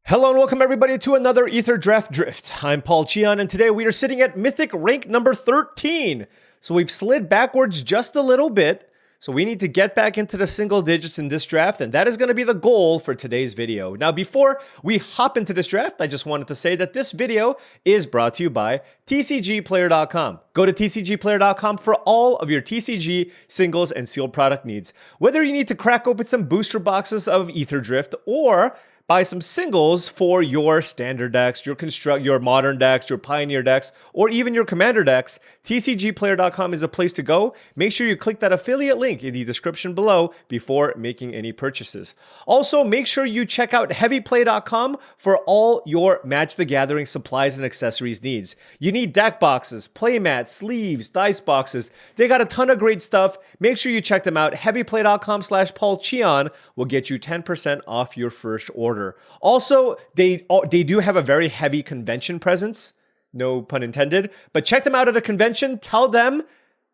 Hello and welcome everybody to another Aetherdrift. I'm Paul Cheon, and today we are sitting at Mythic rank number 13. So we've slid backwards just a little bit, so we need to get back into the single digits in this draft, and that is going to be the goal for today's video. Now before we hop into this draft, I just wanted to say that this video is brought to you by TCGplayer.com. Go to TCGplayer.com for all of your TCG singles and sealed product needs. Whether you need to crack open some booster boxes of Aetherdrift or buy some singles for your standard decks, your modern decks, your pioneer decks, or even your commander decks, TCGplayer.com is a place to go. Make sure you click that affiliate link in the description below before making any purchases. Also, make sure you check out heavyplay.com for all your Magic the Gathering supplies and accessories needs. You need deck boxes, playmats, sleeves, dice boxes. They got a ton of great stuff. Make sure you check them out. Heavyplay.com/paulcheon will get you 10% off your first order. Also, they do have a very heavy convention presence, no pun intended, but check them out at a convention, tell them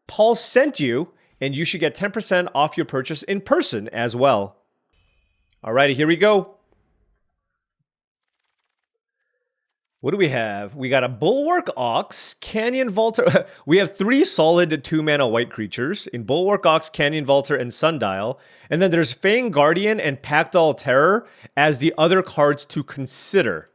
Paul sent you, and you should get 10% off your purchase in person as well. Alrighty, here we go. What do we have? We got a Bulwark Ox, Canyon Vaulter. We have 3 solid 2-mana white creatures in Bulwark Ox, Canyon Vaulter, and Sundial. And then there's Fang Guardian and Packdoll Terror as the other cards to consider.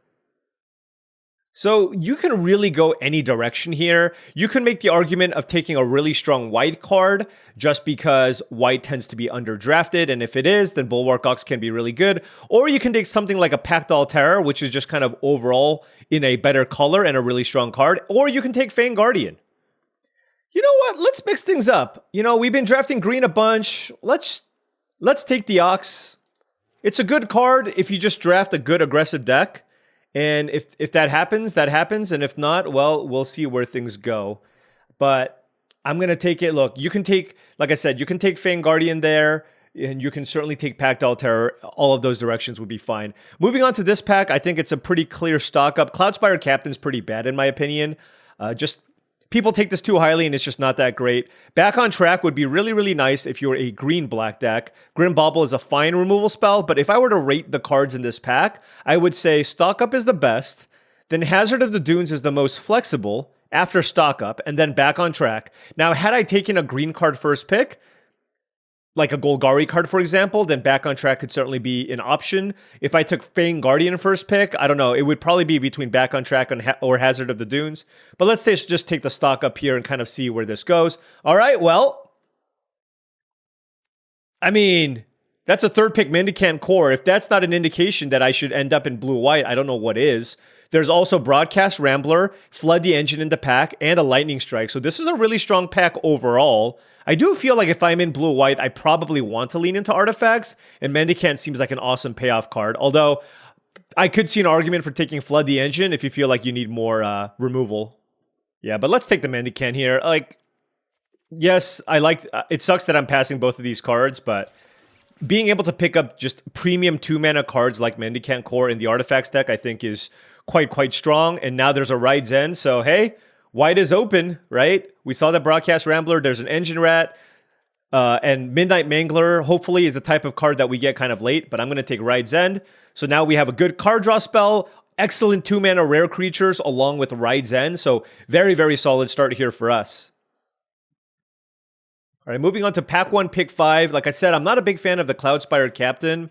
So you can really go any direction here. You can make the argument of taking a really strong white card just because white tends to be underdrafted, and if it is, then Bulwark Ox can be really good. Or you can take something like a Packdoll Terror, which is just kind of overall in a better color and a really strong card. Or you can take Fang Guardian. You know what? Let's mix things up. You know, we've been drafting green a bunch. Let's take the Ox. It's a good card if you just draft a good aggressive deck. And if that happens, that happens. And if not, well, we'll see where things go. But I'm going to take it. Look, you can take, like I said, you can take Fang Guardian there. And you can certainly take Packdoll Terror. All of those directions would be fine. Moving on to this pack, I think it's a pretty clear stock up. Cloudspire Captain's pretty bad in my opinion. People take this too highly and it's just not that great. Back on Track would be really, really nice if you're a green-black deck. Grim Bauble is a fine removal spell, but if I were to rate the cards in this pack, I would say Stock Up is the best, then Hazard of the Dunes is the most flexible after Stock Up, and then Back on Track. Now, had I taken a green card first pick, like a Golgari card, for example, then Back on Track could certainly be an option. If I took Fang Guardian first pick, I don't know. It would probably be between Back on Track or Hazard of the Dunes. But let's just take the stock up here and kind of see where this goes. All right, well, I mean, that's a third pick Mendicant Core. If that's not an indication that I should end up in blue-white, I don't know what is. There's also Broadcast Rambler, Flood the Engine in the pack, and a Lightning Strike. So this is a really strong pack overall. I do feel like if I'm in blue-white, I probably want to lean into artifacts, and Mendicant seems like an awesome payoff card. Although, I could see an argument for taking Flood the Engine if you feel like you need more removal. Yeah, but let's take the Mendicant here. Like, yes, it sucks that I'm passing both of these cards, but being able to pick up just premium 2-mana cards like Mendicant Core in the Artifacts deck, I think is quite strong. And now there's a Ride's End, so hey, white is open, right? We saw that Broadcast Rambler, there's an Engine Rat, and Midnight Mangler, hopefully, is the type of card that we get kind of late, but I'm going to take Ride's End. So now we have a good card draw spell, excellent 2-mana rare creatures along with Ride's End, so very, very solid start here for us. All right, moving on to Pack 1, Pick 5. Like I said, I'm not a big fan of the Cloudspire Captain.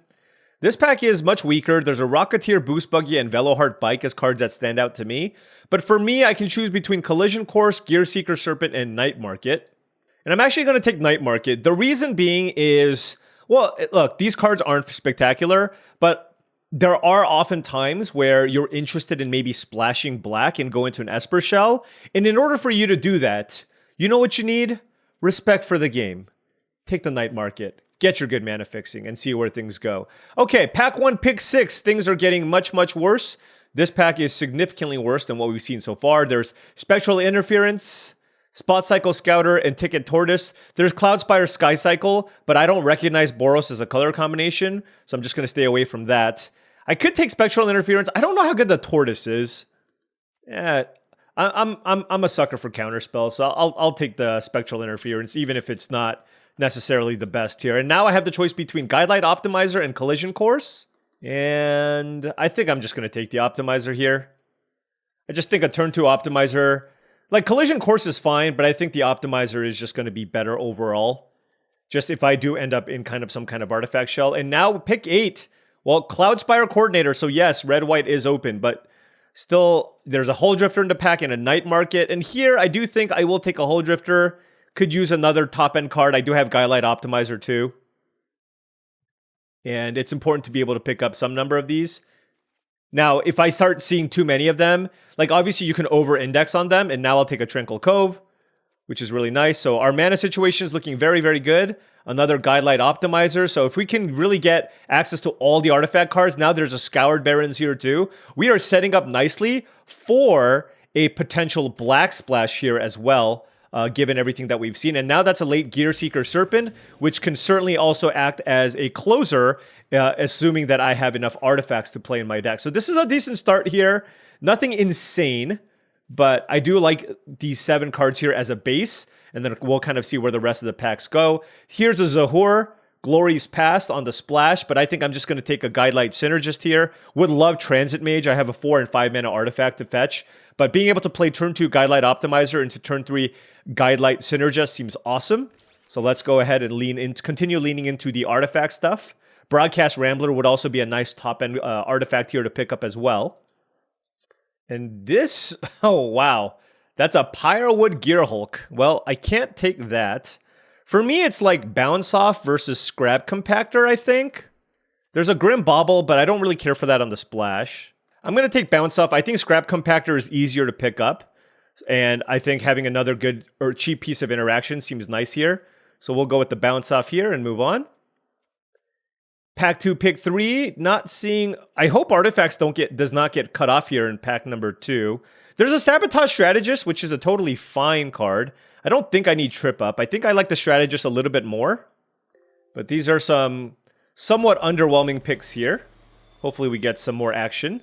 This pack is much weaker. There's a Rocketeer, Boost Buggy, and Veloheart Bike as cards that stand out to me. But for me, I can choose between Collision Course, Gear Seeker Serpent, and Night Market. And I'm actually going to take Night Market. The reason being is, well, look, these cards aren't spectacular, but there are often times where you're interested in maybe splashing black and go into an Esper Shell. And in order for you to do that, you know what you need? Respect for the game. Take the Night Market. Get your good mana fixing and see where things go. Okay, Pack 1, Pick 6. Things are getting much worse. This pack is significantly worse than what we've seen so far. There's Spectral Interference, Spot Cycle Scouter, and Ticket Tortoise. There's Cloudspire Sky Cycle, but I don't recognize Boros as a color combination, so I'm just going to stay away from that. I could take Spectral Interference. I don't know how good the Tortoise is. Yeah, I'm a sucker for counterspells, so I'll take the Spectral Interference, even if it's not necessarily the best here. And now I have the choice between Guidelight Optimizer and Collision Course. And I think I'm just going to take the Optimizer here. I just think a turn 2 Optimizer, like Collision Course is fine, but I think the Optimizer is just going to be better overall. Just if I do end up in kind of some kind of artifact shell. And now pick 8. Well, Cloud Spire Coordinator, so yes, red-white is open, but still there's a Hull Drifter in the pack and a Night Market. And here I do think I will take a Hull Drifter. Could use another top-end card. I do have Guylite Optimizer too. And it's important to be able to pick up some number of these. Now, if I start seeing too many of them, like obviously you can over-index on them, and now I'll take a Tranquil Cove, which is really nice. So our mana situation is looking very, very good. Another Guidelight Optimizer. So if we can really get access to all the artifact cards, now there's a Scoured Barrens here too. We are setting up nicely for a potential Black Splash here as well, given everything that we've seen. And now that's a late Gear Seeker Serpent, which can certainly also act as a closer, assuming that I have enough artifacts to play in my deck. So this is a decent start here. Nothing insane, but I do like these 7 cards here as a base, and then we'll kind of see where the rest of the packs go. Here's a Zahur, Glory's Past on the splash, but I think I'm just going to take a Guidelight Synergist here. Would love Transit Mage. I have a 4 and 5 mana artifact to fetch, but being able to play turn 2 Guidelight Optimizer into turn 3 Guidelight Synergist seems awesome. So let's go ahead and continue leaning into the artifact stuff. Broadcast Rambler would also be a nice top-end artifact here to pick up as well. And this, oh wow, that's a Pyrewood Gearhulk. Well, I can't take that. For me, it's like Bounce Off versus Scrap Compactor, I think. There's a Grim Bauble, but I don't really care for that on the splash. I'm going to take Bounce Off. I think Scrap Compactor is easier to pick up. And I think having another good or cheap piece of interaction seems nice here. So we'll go with the Bounce Off here and move on. Pack 2, pick 3, not seeing... I hope Artifacts does not get cut off here in pack number 2. There's a Sabotage Strategist, which is a totally fine card. I don't think I need Trip Up. I think I like the Strategist a little bit more. But these are some somewhat underwhelming picks here. Hopefully we get some more action.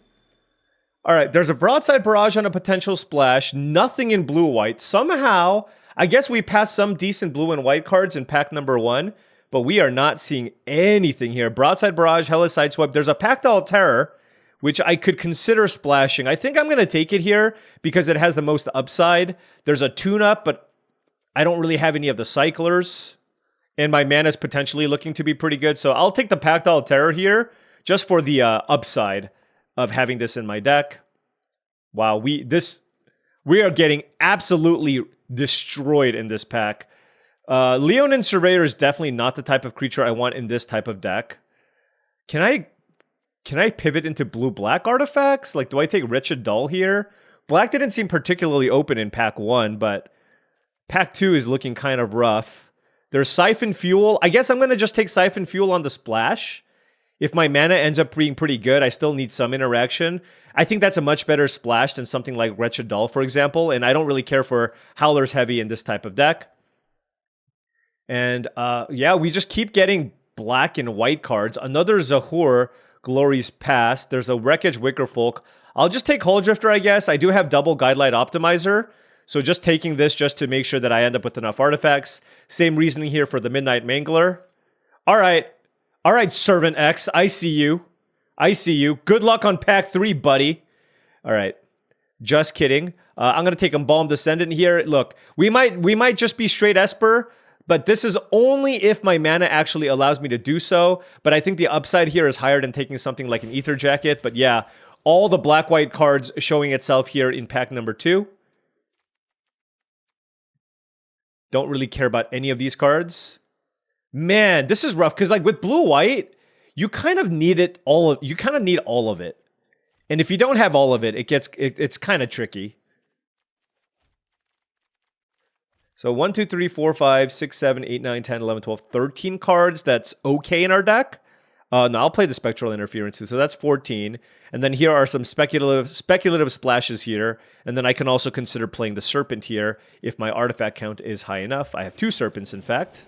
Alright, there's a Broadside Barrage on a potential splash. Nothing in blue-white. Somehow, I guess we passed some decent blue and white cards in pack number 1. But we are not seeing anything here. Broadside Barrage, Hellish Sideswipe. There's a Pactile Terror, which I could consider splashing. I think I'm going to take it here because it has the most upside. There's a tune-up, but I don't really have any of the Cyclers. And my mana is potentially looking to be pretty good. So I'll take the Pactile Terror here just for the upside of having this in my deck. Wow, we are getting absolutely destroyed in this pack. Leonin Surveyor is definitely not the type of creature I want in this type of deck. Can I pivot into blue-black artifacts? Like, do I take Wretched Dull here? Black didn't seem particularly open in pack 1, but pack 2 is looking kind of rough. There's Siphon Fuel. I guess I'm going to just take Siphon Fuel on the splash. If my mana ends up being pretty good, I still need some interaction. I think that's a much better splash than something like Wretched Dull, for example, and I don't really care for Howler's Heavy in this type of deck. And yeah, we just keep getting black and white cards. Another Zahur, Glory's Past. There's a Wreckage Wickerfolk. I'll just take Hull Drifter, I guess. I do have double Guidelight Optimizer. So just taking this just to make sure that I end up with enough artifacts. Same reasoning here for the Midnight Mangler. All right, Servant X, I see you. I see you. Good luck on pack 3, buddy. All right, just kidding. I'm going to take Embalmed Descendant here. Look, we might just be straight Esper, but this is only if my mana actually allows me to do so. But I think the upside here is higher than taking something like an Ether Jacket. But yeah, all the black-white cards showing itself here in pack number 2. Don't really care about any of these cards. Man, this is rough because like with blue-white, you kind of need it all. You kind of need all of it, and if you don't have all of it, it's kind of tricky. So 1, 2, 3, 4, 5, 6, 7, 8, 9, 10, 11, 12, 13 cards. That's okay in our deck. No, I'll play the Spectral Interference too. So that's 14. And then here are some speculative splashes here. And then I can also consider playing the Serpent here if my artifact count is high enough. I have 2 Serpents, in fact.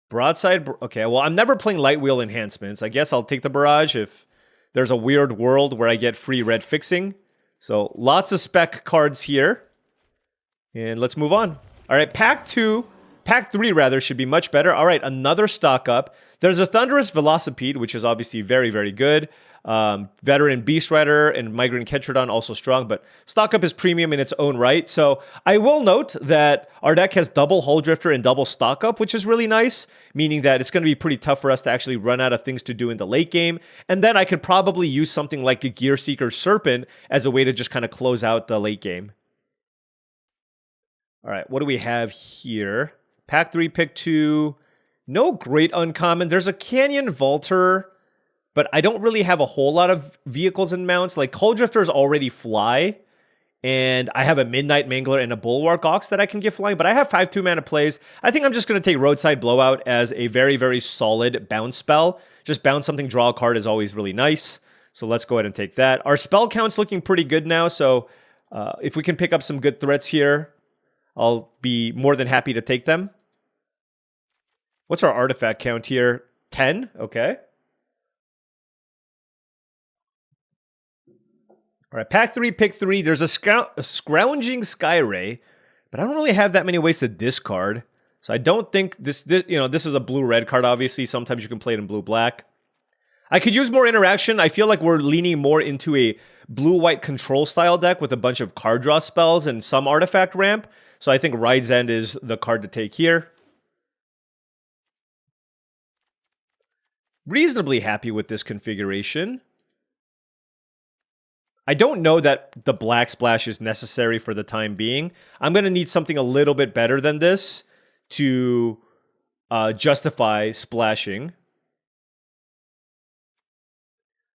Broadside. Okay, well, I'm never playing Light Wheel Enhancements. I guess I'll take the Barrage if there's a weird world where I get free red fixing. So lots of spec cards here. And let's move on. All right, pack 2. pack 3 rather should be much better. All right, another stock up. There's a Thunderous Velocipede, which is obviously very, very good. Veteran Beast Rider and Migraine Ketrodon also strong, but stock up is premium in its own right. So I will note that our deck has double Hull Drifter and double stock up, which is really nice, meaning that it's going to be pretty tough for us to actually run out of things to do in the late game. And then I could probably use something like a Gear Seeker Serpent as a way to just kind of close out the late game. All right, what do we have here? Pack 3, pick 2. No great uncommon. There's a Canyon Vaulter, but I don't really have a whole lot of vehicles and mounts. Like, Hull Drifters already fly, and I have a Midnight Mangler and a Bulwark Ox that I can get flying, but I have 5 2-mana plays. I think I'm just going to take Roadside Blowout as a very, very solid bounce spell. Just bounce something, draw a card is always really nice. So let's go ahead and take that. Our spell count's looking pretty good now, so if we can pick up some good threats here, I'll be more than happy to take them. What's our artifact count here? 10? Okay. All right, pack 3, pick 3. There's a Scrounging Skyray, but I don't really have that many ways to discard. So I don't think this is a blue-red card, obviously. Sometimes you can play it in blue-black. I could use more interaction. I feel like we're leaning more into a blue-white control style deck with a bunch of card draw spells and some artifact ramp. So I think Ride's End is the card to take here. Reasonably happy with this configuration. I don't know that the Black Splash is necessary for the time being. I'm going to need something a little bit better than this to justify splashing.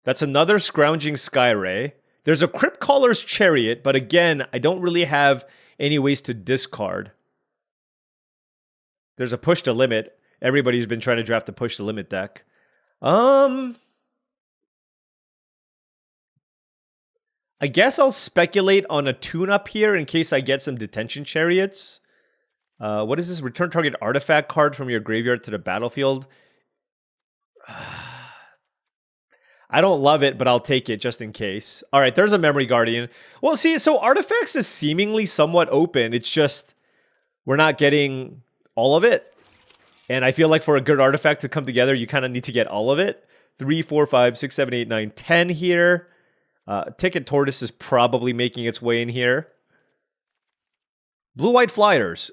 That's another Scrounging Skyray. There's a Crypt Caller's Chariot, but again, I don't really have any ways to discard. There's a Push to Limit. Everybody's been trying to draft the Push to Limit deck. I guess I'll speculate on a tune-up here in case I get some Detention Chariots. What is this? Return target artifact card from your graveyard to the battlefield. I don't love it, but I'll take it just in case. All right, there's a Memory Guardian. Well, see, so Artifacts is seemingly somewhat open. It's just we're not getting all of it. And I feel like for a good artifact to come together, you kind of need to get all of it. 3, 4, 5, 6, 7, 8, 9, 10 here. Ticket Tortoise is probably making its way in here. Blue-White Flyers.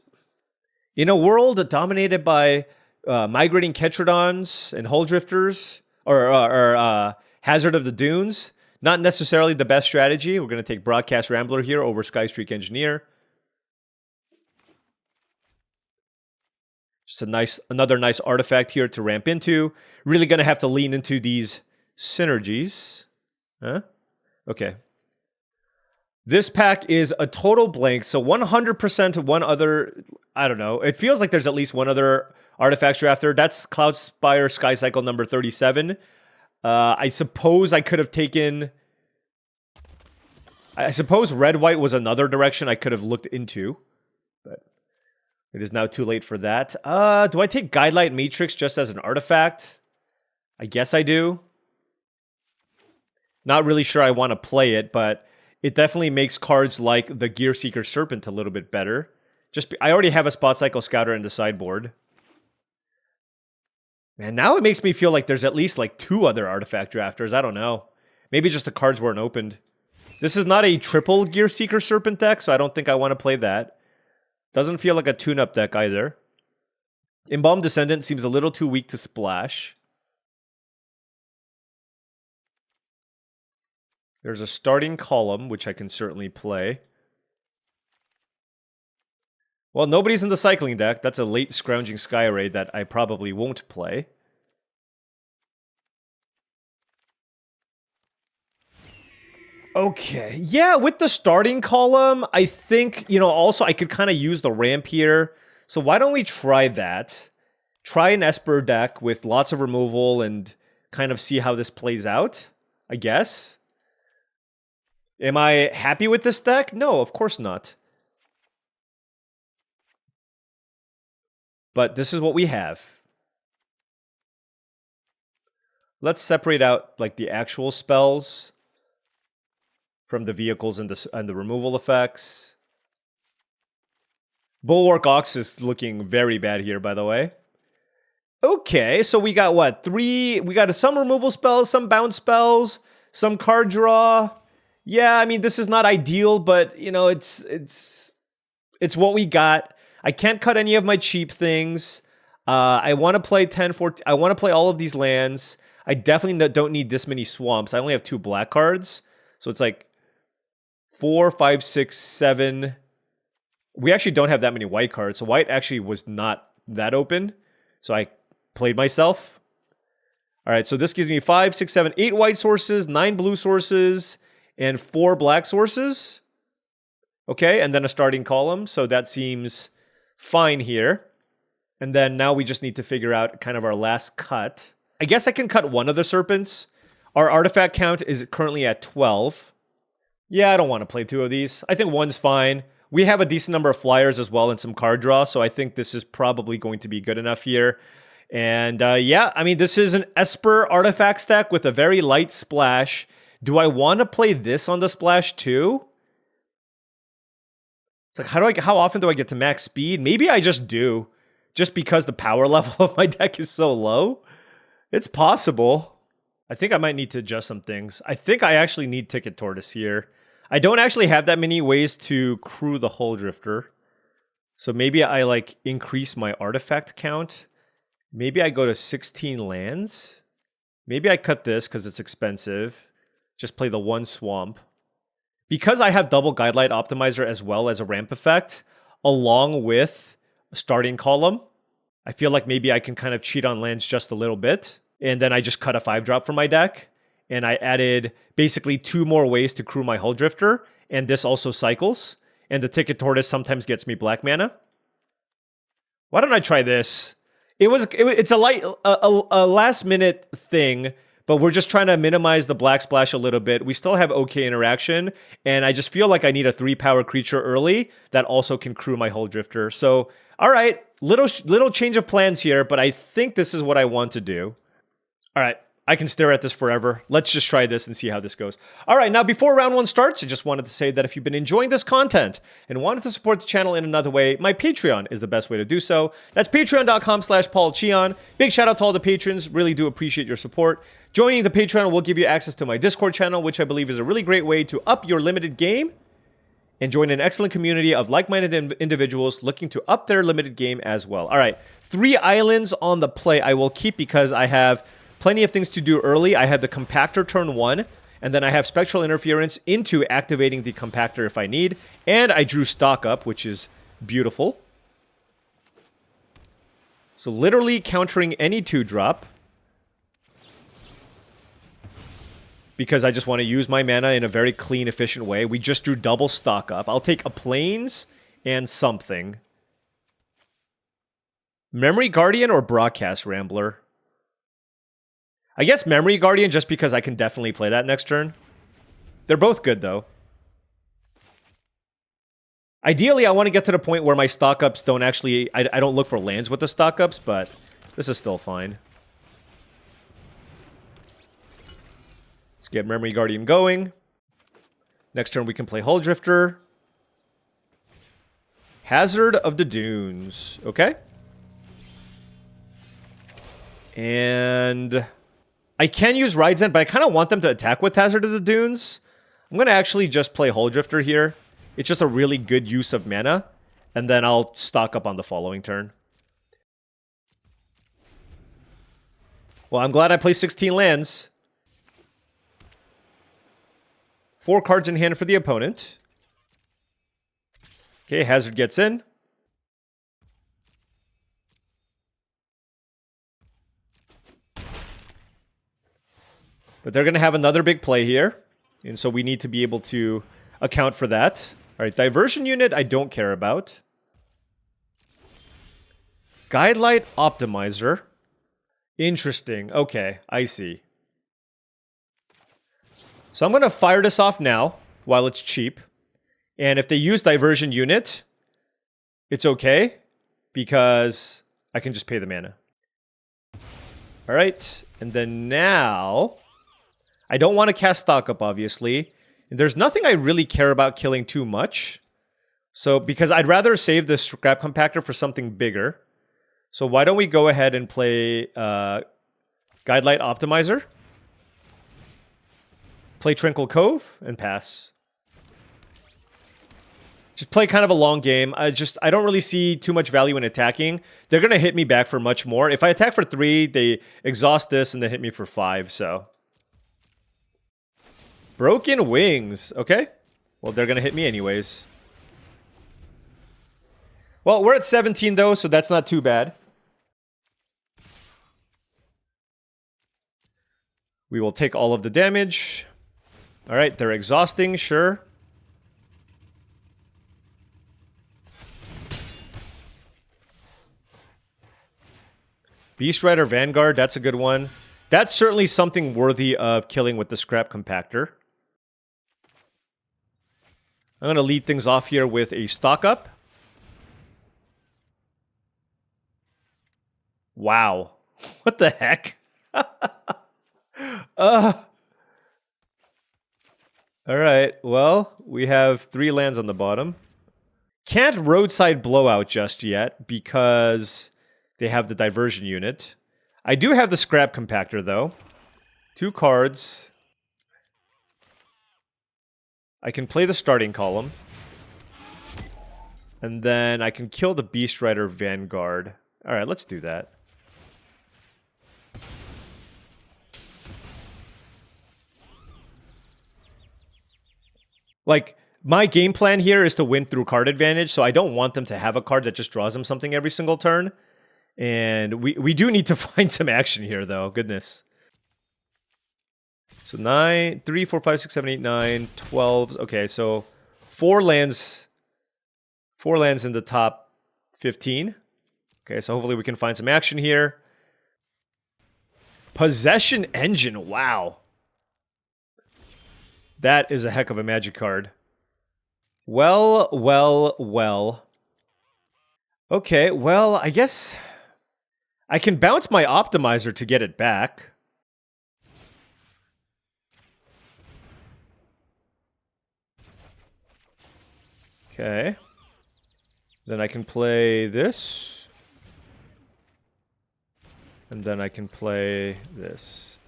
In a world dominated by Migrating Ketrodons and Hull Drifters, or Hazard of the Dunes, not necessarily the best strategy. We're going to take Broadcast Rambler here over Skystreak Engineer. Just another nice artifact here to ramp into. Really going to have to lean into these synergies. Huh? Okay. This pack is a total blank, so 100% one other, I don't know. It feels like there's at least one other artifact drafter. That's Cloudspire Sky Cycle number 37. I suppose I could have taken... I suppose red-white was another direction I could have looked into. But it is now too late for that. Do I take Guidelight Matrix just as an artifact? I guess I do. Not really sure I want to play it, but it definitely makes cards like the Gear Seeker Serpent a little bit better. I already have a Spot Cycle Scouter in the sideboard. Man, now it makes me feel like there's at least like 2 other artifact drafters. I don't know. Maybe just the cards weren't opened. This is not a triple Gear Seeker Serpent deck, so I don't think I want to play that. Doesn't feel like a tune-up deck either. Embalmed Descendant seems a little too weak to splash. There's a Starting Column, which I can certainly play. Well, nobody's in the cycling deck. That's a late Scrounging Skyray that I probably won't play. Okay, yeah, with the Starting Column, I think, also I could kind of use the ramp here. So why don't we try that? Try an Esper deck with lots of removal and kind of see how this plays out, I guess. Am I happy with this deck? No, of course not. But this is what we have. Let's separate out like the actual spells from the vehicles and the removal effects. Bulwark Ox is looking very bad here, by the way. Okay, so we got what? 3... We got some removal spells, some bounce spells, some card draw. Yeah, I mean, this is not ideal, but, you know, it's what we got. I can't cut any of my cheap things. I want to play 10, 14... I want to play all of these lands. I definitely don't need this many swamps. I only have 2 black cards. So it's like 4, 5, 6, 7... We actually don't have that many white cards. So white actually was not that open. So I played myself. All right, so this gives me 5, 6, 7, 8 white sources, 9 blue sources, and 4 black sources. Okay, and then a starting column. So that seems fine here. And then now we just need to figure out kind of our last cut. I guess I can cut one of the serpents. Our artifact count is currently at 12. Yeah, I don't want to play 2 of these. I think 1's fine. We have a decent number of flyers as well and some card draw, so I think this is probably going to be good enough here. And yeah, I mean, this is an Esper artifact stack with a very light splash. Do I want to play this on the splash too? It's like, how often do I get to max speed? Maybe I just do, just because the power level of my deck is so low. It's possible. I think I might need to adjust some things. I think I actually need Ticket Tortoise here. I don't actually have that many ways to crew the Hauldrifter. So maybe I like increase my artifact count. Maybe I go to 16 lands. Maybe I cut this because it's expensive. Just play the 1 swamp. Because I have double Guidelight Optimizer as well as a ramp effect, along with a starting column, I feel like maybe I can kind of cheat on lands just a little bit. And then I just cut a 5-drop from my deck. And I added basically 2 more ways to crew my Hauldrifter, and this also cycles. And the Ticket Tortoise sometimes gets me black mana. Why don't I try this? It's a last minute thing, but we're just trying to minimize the black splash a little bit. We still have okay interaction, and I just feel like I need a 3-power creature early that also can crew my Hauldrifter. So, all right, little change of plans here, but I think this is what I want to do. All right. I can stare at this forever. Let's just try this and see how this goes. All right, now before round 1 starts, I just wanted to say that if you've been enjoying this content and wanted to support the channel in another way, my Patreon is the best way to do so. That's patreon.com/paulcheon. Big shout out to all the patrons. Really do appreciate your support. Joining the Patreon will give you access to my Discord channel, which I believe is a really great way to up your limited game and join an excellent community of like-minded individuals looking to up their limited game as well. All right, 3 islands on the play I will keep because I have plenty of things to do early. I have the Compactor turn 1, and then I have Spectral Interference into activating the Compactor if I need. And I drew Stock Up, which is beautiful. So literally countering any 2-drop. Because I just want to use my mana in a very clean, efficient way. We just drew double Stock Up. I'll take a Plains and something. Memory Guardian or Broadcast Rambler? I guess Memory Guardian just because I can definitely play that next turn. They're both good though. Ideally, I want to get to the point where my stock-ups don't actually... I don't look for lands with the stock-ups, but this is still fine. Let's get Memory Guardian going. Next turn we can play Hauldrifter. Hazard of the Dunes. Okay. And I can use Raizen, but I kind of want them to attack with Hazard of the Dunes. I'm going to actually just play Hauldrifter here. It's just a really good use of mana. And then I'll stock up on the following turn. Well, I'm glad I play 16 lands. 4 cards in hand for the opponent. Okay, Hazard gets in. But they're going to have another big play here. And so we need to be able to account for that. All right, Diversion Unit I don't care about. Guidelight Optimizer. Interesting. Okay, I see. So I'm going to fire this off now while it's cheap. And if they use Diversion Unit, it's okay because I can just pay the mana. All right, and then now... I don't want to cast Stock Up, obviously. And there's nothing I really care about killing too much. So, because I'd rather save the Scrap Compactor for something bigger. So why don't we go ahead and play Guidelight Optimizer? Play Tranquil Cove and pass. Just play kind of a long game. I don't really see too much value in attacking. They're going to hit me back for much more. If I attack for 3, they exhaust this and they hit me for 5, so. Broken Wings. Okay. Well, they're going to hit me anyways. Well, we're at 17 though, so that's not too bad. We will take all of the damage. All right, they're exhausting, sure. Beast Rider Vanguard, that's a good one. That's certainly something worthy of killing with the Scrap Compactor. I'm going to lead things off here with a stock up. Wow. What the heck? Alright, well, we have 3 lands on the bottom. Can't Roadside Blowout just yet because they have the Diversion unit. I do have the Scrap Compactor, though. 2 cards. I can play the starting column. And then I can kill the Beast Rider Vanguard. Alright, let's do that. Like, my game plan here is to win through card advantage, so I don't want them to have a card that just draws them something every single turn. And we do need to find some action here, though. Goodness. So 9, 3, 4, 5, 6, 7, 8, 9, 12. Okay, so 4 lands. 4 lands in the top 15. Okay, so hopefully we can find some action here. Possession Engine, wow. That is a heck of a Magic card. Well, well, well. Okay, well, I guess I can bounce my Optimizer to get it back. Okay. Then I can play this. And then I can play this.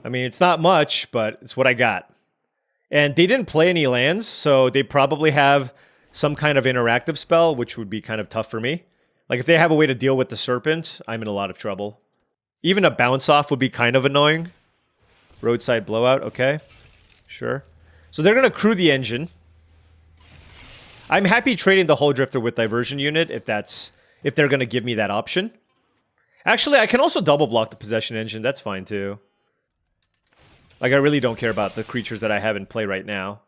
I mean, it's not much, but it's what I got. And they didn't play any lands, so they probably have some kind of interactive spell, which would be kind of tough for me. Like, if they have a way to deal with the Serpent, I'm in a lot of trouble. Even a bounce off would be kind of annoying. Roadside Blowout, okay. Sure. So they're going to crew the engine. I'm happy trading the Hull Drifter with Diversion Unit if they're going to give me that option. Actually, I can also double block the Possession Engine. That's fine, too. Like, I really don't care about the creatures that I have in play right now.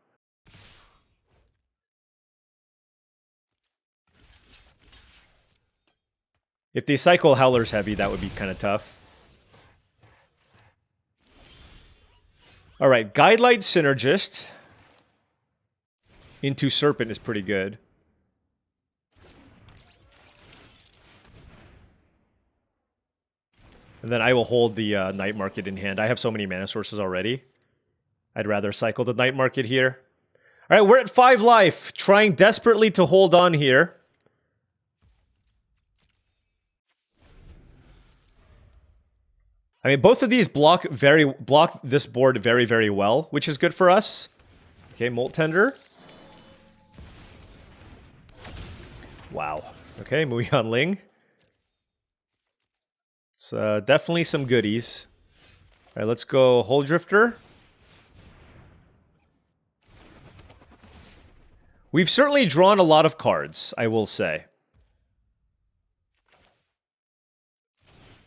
If they cycle Howlers heavy, that would be kind of tough. Alright, Guidelight Synergist into Serpent is pretty good. And then I will hold the Night Market in hand. I have so many mana sources already. I'd rather cycle the Night Market here. Alright, we're at 5 life. Trying desperately to hold on here. I mean, both of these block this board very, very well, which is good for us. Okay, Molt Tender. Wow. Okay, moving on Ling. It's definitely some goodies. All right, let's go Hull Drifter. We've certainly drawn a lot of cards, I will say.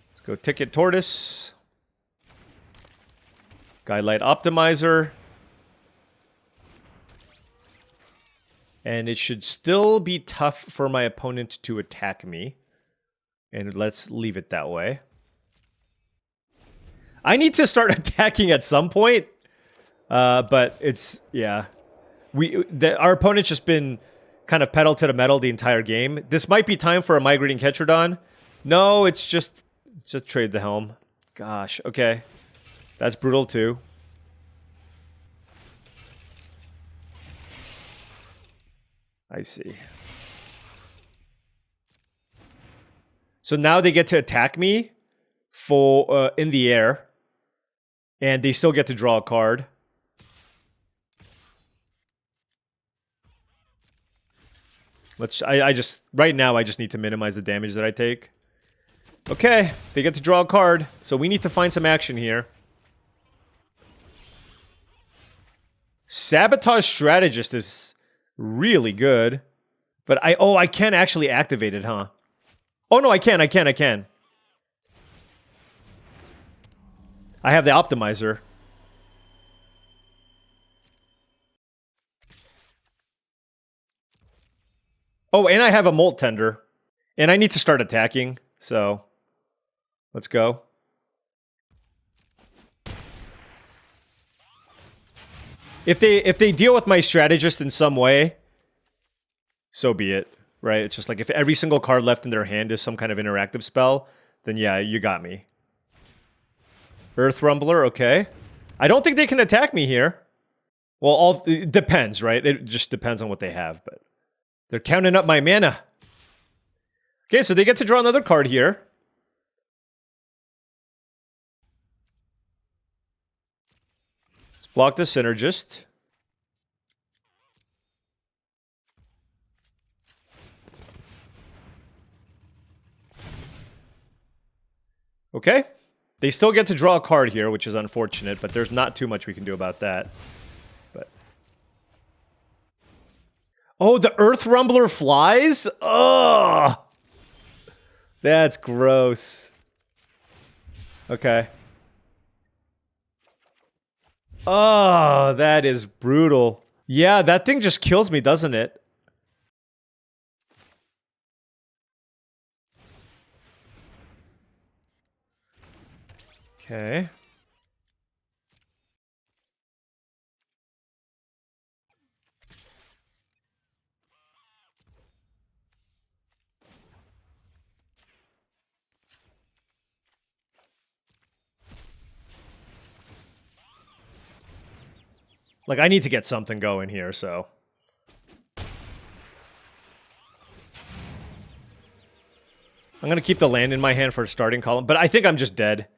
Let's go Ticket Tortoise. Guidelight Optimizer. And it should still be tough for my opponent to attack me. And let's leave it that way. I need to start attacking at some point. But it's, yeah. Our opponent's just been kind of pedal to the metal the entire game. This might be time for a Migrating Ketrodon. No, it's just trade the Helm. Gosh, okay. That's brutal too. I see. So now they get to attack me for in the air, and they still get to draw a card. I just right now I just need to minimize the damage that I take. Okay, they get to draw a card, so we need to find some action here. Sabotage Strategist is really good, but I can actually activate it, huh? Oh no, I can. I have the optimizer. Oh, and I have a Molt Tender. And I need to start attacking, so let's go. If they deal with my strategist in some way, so be it, right? It's just like if every single card left in their hand is some kind of interactive spell, then yeah, you got me. Earth Rumbler, okay. I don't think they can attack me here. Well, it depends, right? It just depends on what they have, but they're counting up my mana. Okay, so they get to draw another card here. Let's block the Synergist. Okay. They still get to draw a card here, which is unfortunate, but there's not too much we can do about that. But oh, the Earth Rumbler flies? Ugh! That's gross. Okay. Oh, that is brutal. Yeah, that thing just kills me, doesn't it? Okay. Like, I need to get something going here, so. I'm gonna keep the land in my hand for a starting column, but I think I'm just dead.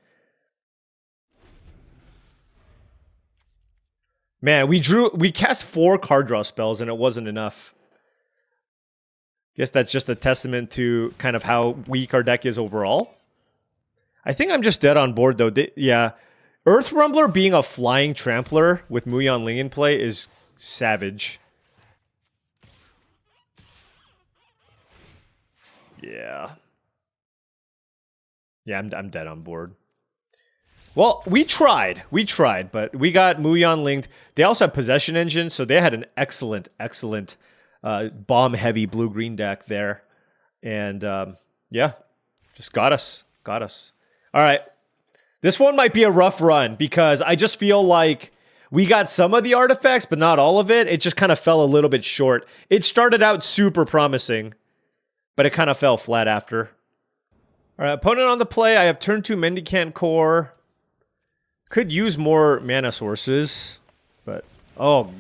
Man, we cast 4 card draw spells and it wasn't enough. Guess that's just a testament to kind of how weak our deck is overall. I think I'm just dead on board though. Yeah. Earth Rumbler being a flying trampler with Muyan Ling in play is savage. Yeah. Yeah, I'm dead on board. Well, we tried, but we got Muyan linked. They also have Possession Engine, so they had an excellent bomb-heavy blue-green deck there. And, yeah, just got us. All right. This one might be a rough run, because I just feel like we got some of the artifacts, but not all of it. It just kind of fell a little bit short. It started out super promising, but it kind of fell flat after. All right, opponent on the play. I have turn 2 Mendicant Core. Could use more mana sources, but oh.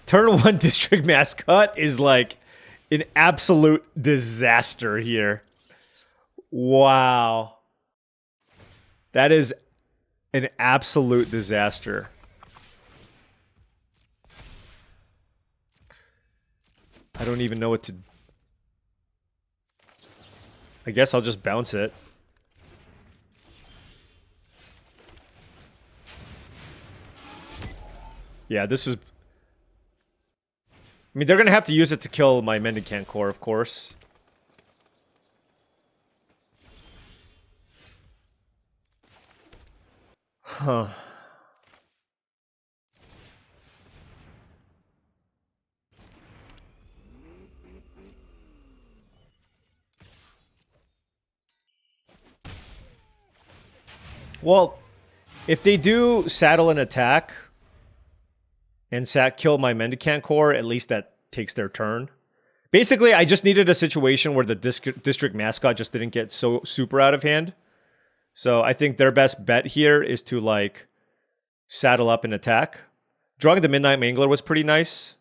Turn 1 District Mascot is like an absolute disaster here. Wow. That is an absolute disaster. I don't even know what to... I guess I'll just bounce it. Yeah, this is... I mean, they're gonna have to use it to kill my Mendicant Core, of course. Huh. Well, if they do saddle an attack and kill my Mendicant Core, at least that takes their turn. Basically, I just needed a situation where the District Mascot just didn't get so super out of hand. So I think their best bet here is to, like, saddle up and attack. Drawing the Midnight Mangler was pretty nice.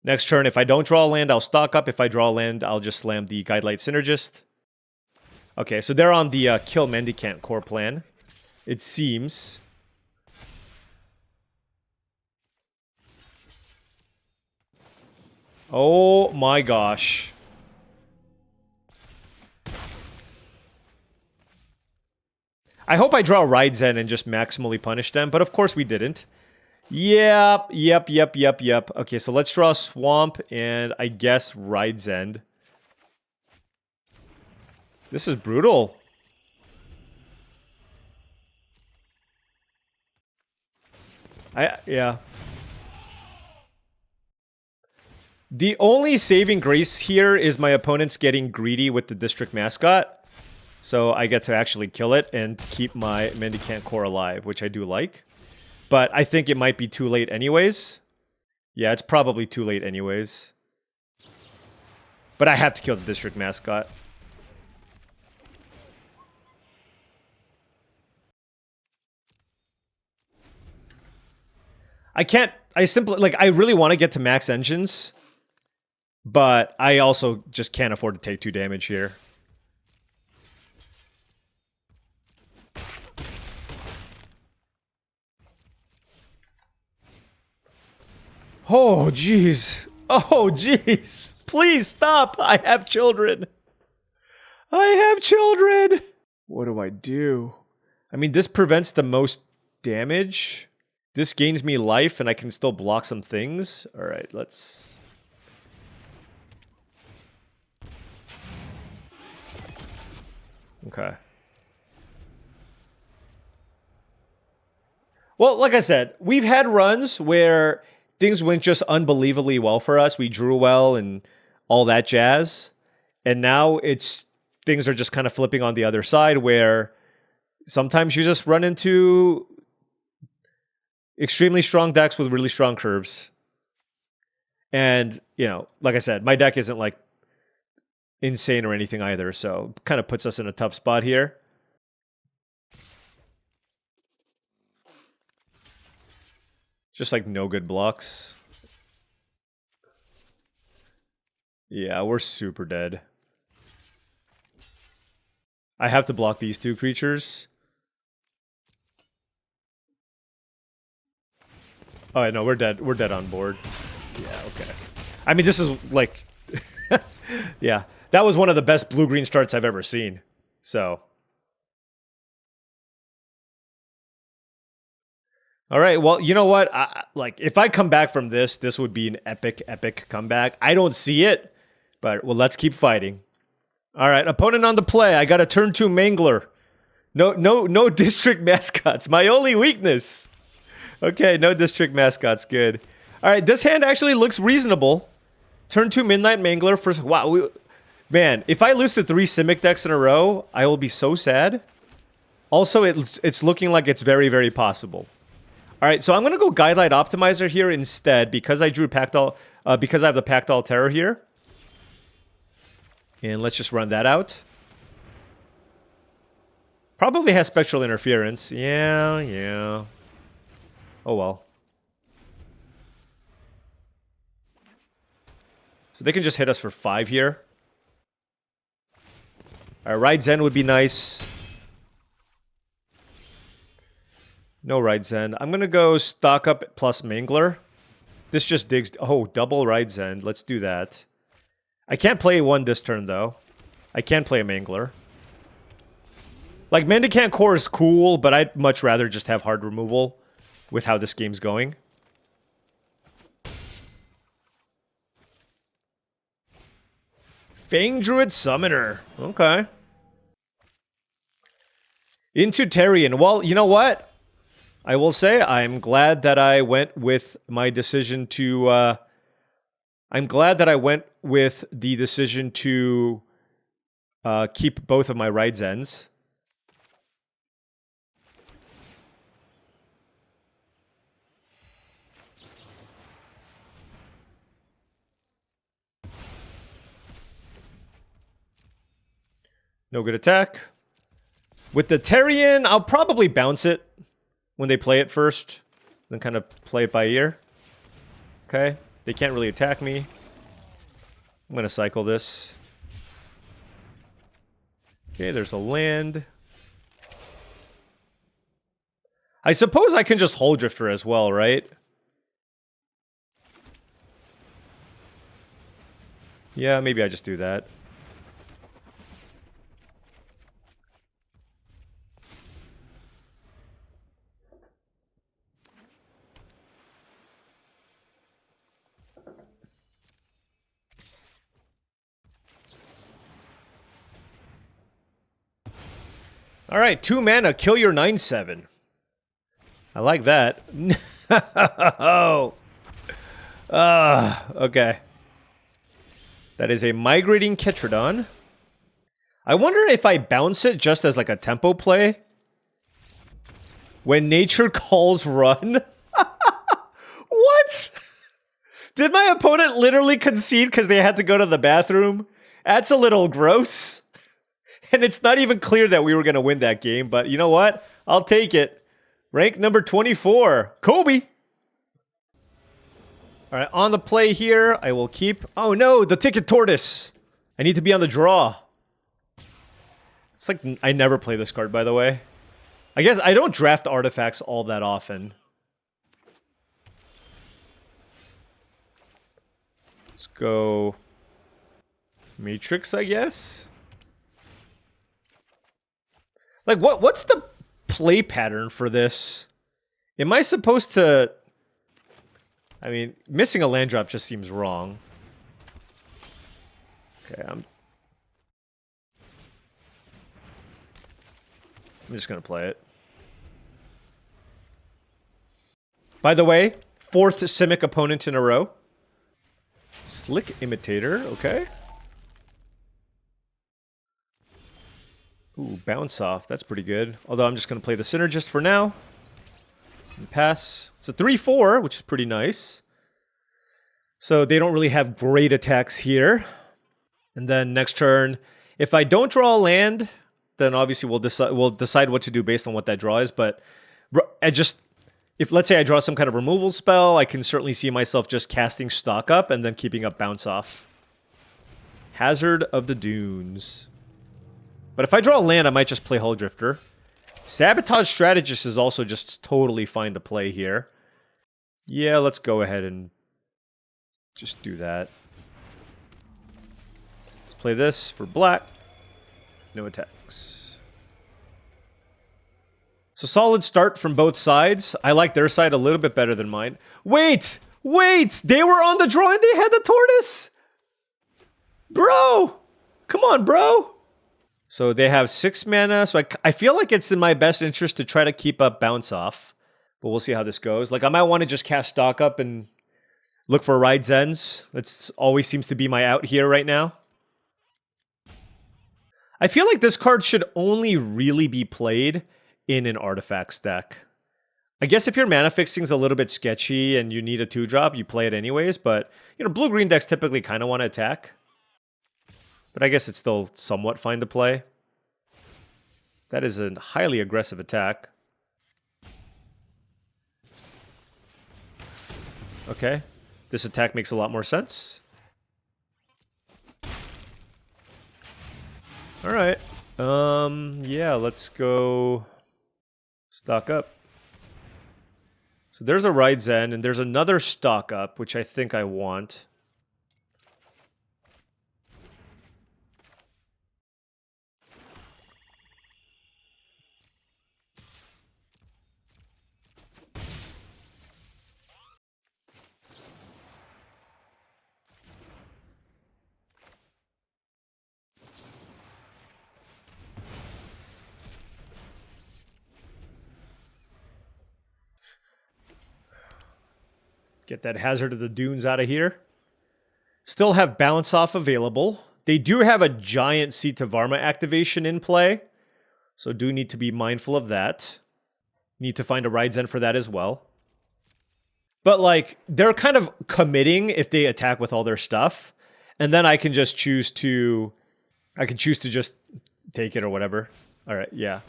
Next turn, if I don't draw a land, I'll stock up. If I draw a land, I'll just slam the Guidelight Synergist. Okay, so they're on the kill Mendicant core plan, it seems. Oh my gosh. I hope I draw Ride Zen and just maximally punish them, but of course we didn't. Yep. Okay, so let's draw Swamp and I guess Ride Zen. This is brutal. Yeah. The only saving grace here is my opponent's getting greedy with the District Mascot. So I get to actually kill it and keep my Mendicant core alive, which I do like. But I think it might be too late anyways. Yeah, it's probably too late anyways. But I have to kill the District Mascot. I really want to get to max engines. But I also just can't afford to take 2 damage here. Oh, jeez. Oh, jeez. Please stop. I have children. I have children. What do I do? I mean, this prevents the most damage. This gains me life, and I can still block some things. All right, let's... Okay. Well, like I said, we've had runs where things went just unbelievably well for us. We drew well and all that jazz. And now things are just kind of flipping on the other side where sometimes you just run into extremely strong decks with really strong curves. And, you know, like I said, my deck isn't like insane or anything either, so kind of puts us in a tough spot here. Just like no good blocks. Yeah, we're super dead. I have to block these 2 creatures. Oh, no, we're dead. We're dead on board. Yeah, okay. I mean, this is like... yeah, that was one of the best blue-green starts I've ever seen. So... All right, well, you know what? Like, if I come back from this, this would be an epic, epic comeback. I don't see it, but, well, let's keep fighting. All right, opponent on the play. I got a turn 2 Mangler. No District Mascots. My only weakness. Okay, no District Mascots. Good. All right, this hand actually looks reasonable. Turn 2 Midnight Mangler for... Wow, man, if I lose to 3 Simic decks in a row, I will be so sad. Also, it's looking like it's very, very possible. All right, so I'm gonna go Guidelight Optimizer here instead because I drew because I have the Pact Terror here. And let's just run that out. Probably has Spectral Interference. Yeah. Oh well. So they can just hit us for 5 here. All right, Ride Zen would be nice. No Ride Zen. I'm going to go stock up plus Mangler. This just digs... Oh, double Ride Zen. Let's do that. I can't play one this turn, though. I can play a Mangler. Like, Mendicant Core is cool, but I'd much rather just have hard removal with how this game's going. Fang Druid Summoner. Okay. Into Terrian. Well, you know what? I will say I'm glad that I went with my decision to... I'm glad that I went with the decision to keep both of my Ride Zens. No good attack. With the Terrian, I'll probably bounce it when they play it first, then kind of play it by ear. Okay. They can't really attack me. I'm gonna cycle this. Okay, there's a land. I suppose I can just Hull Drifter as well, right? Yeah, maybe I just do that. Alright, 2 mana, kill your 9/7. I like that. Oh. Okay. That is a Migrating Ketradon. I wonder if I bounce it just as like a tempo play. When nature calls run. What? Did my opponent literally concede because they had to go to the bathroom? That's a little gross. And it's not even clear that we were going to win that game, but you know what? I'll take it. Rank number 24, Kobe. All right, on the play here, I will keep... Oh no, the Ticket Tortoise. I need to be on the draw. It's like I never play this card, by the way. I guess I don't draft artifacts all that often. Let's go... Matrix, I guess? Like, what's the play pattern for this? Am I supposed to... I mean, missing a land drop just seems wrong. Okay, I'm just gonna play it. By the way, 4th Simic opponent in a row. Slick Imitator, okay. Ooh, Bounce Off, that's pretty good. Although I'm just going to play the Synergist for now. And pass. It's a 3/4, which is pretty nice. So they don't really have great attacks here. And then next turn, if I don't draw a land, then obviously we'll decide what to do based on what that draw is. But if let's say I draw some kind of removal spell, I can certainly see myself just casting Stock Up and then keeping up Bounce Off. Hazard of the Dunes. But if I draw a land, I might just play Hull Drifter. Sabotage Strategist is also just totally fine to play here. Yeah, let's go ahead and just do that. Let's play this for black. No attacks. So solid start from both sides. I like their side a little bit better than mine. Wait! Wait! They were on the draw and they had the tortoise! Bro! Come on, bro! So they have 6 mana, so I feel like it's in my best interest to try to keep up Bounce Off. But we'll see how this goes. Like, I might want to just cast Stock Up and look for Ride's Ends. That always seems to be my out here right now. I feel like this card should only really be played in an Artifacts deck. I guess if your mana fixing's a little bit sketchy and you need a 2-drop, you play it anyways. But, you know, blue-green decks typically kind of want to attack. But I guess it's still somewhat fine to play. That is a highly aggressive attack. Okay. This attack makes a lot more sense. Alright. Yeah, let's go Stock Up. So there's a Ride's End, and there's another Stock Up, which I think I want. Get that Hazard of the Dunes out of here. Still have Bounce Off available. They do have a giant Seat to Varma activation in play, so do need to be mindful of that. Need to find a Ride's End for that as well. But like, they're kind of committing if they attack with all their stuff, and then I can just choose to... I can choose to just take it or whatever. Alright, yeah.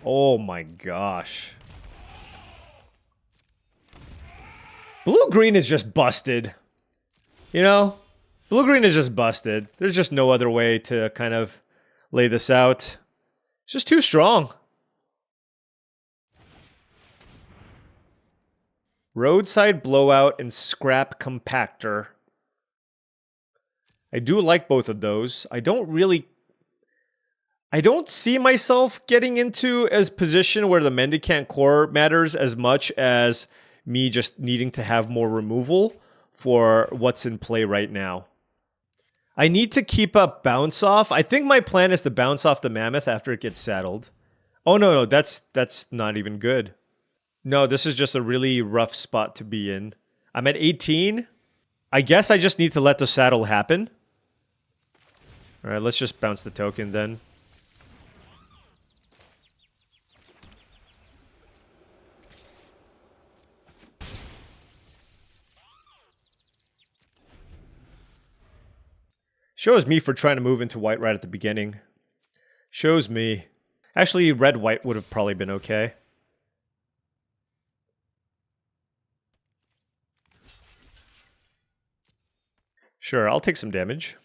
Oh my gosh. Blue-green is just busted. You know? Blue-green is just busted. There's just no other way to kind of lay this out. It's just too strong. Roadside Blowout and Scrap Compactor. I do like both of those. I don't see myself getting into a position where the Mendicant Core matters as much as me just needing to have more removal for what's in play right now. I need to keep up Bounce Off. I think my plan is to bounce off the Mammoth after it gets saddled. Oh, no, that's not even good. No, this is just a really rough spot to be in. I'm at 18. I guess I just need to let the saddle happen. All right, let's just bounce the token then. Shows me for trying to move into white right at the beginning. Shows me. Actually, red-white would have probably been okay. Sure, I'll take some damage.